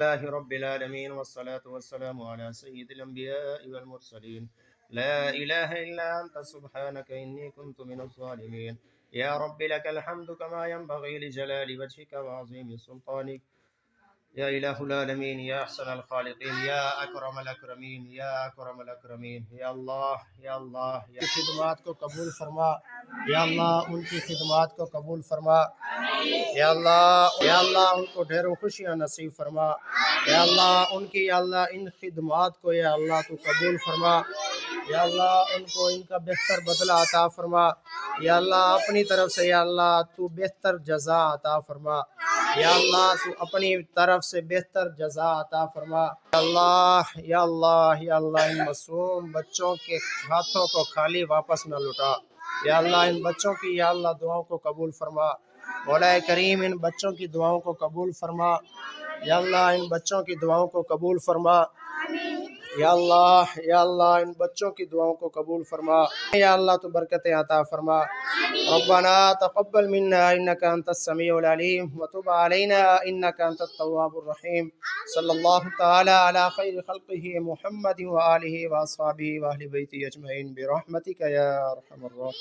لله رب العالمين والصلاة والسلام على سيد الأنبياء والمرسلين لا إله إلا أنت سبحانك إني كنت من الظالمين يا رب لك الحمد كما ينبغي لجلال وجهك وعظيم سلطانك يا إله العالمين يا أحسن الخالقين يا أكرم الأكرمين يا أكرم الأكرمين یا اللہ کی خدمات کو قبول فرما یا اللہ ان کی خدمات کو قبول فرما یا اللہ ان کو ڈھیروں خوشیاں نصیب فرما یا اللہ ان کی یا اللہ ان خدمات کو یا اللہ تو قبول فرما یا اللہ ان کو ان کا بہتر بدلہ عطا فرما یا اللہ اپنی طرف سے یا اللہ تو بہتر جزا عطا فرما یا اللہ تو اپنی طرف سے بہتر جزا عطا فرما یا اللہ ان معصوم بچوں کے ہاتھوں کو خالی واپس نہ لوٹا یا اللہ ان بچوں کی یا اللہ دعاؤں کو قبول فرما مولا کریم ان بچوں کی دعاؤں کو قبول فرما یا اللہ ان بچوں کی دعاؤں کو قبول فرما یا اللہ ان بچوں کی دعاؤں کو قبول فرما یا اللہ تو برکتیں عطا فرما ربنا تقبل منا انك انت السميع العليم وتب علينا انك انت التواب الرحيم صلى الله تعالى على خير خلقه محمد وآله واصحابه واهل بيته اجمعين برحمتك يا ارحم الراحمين.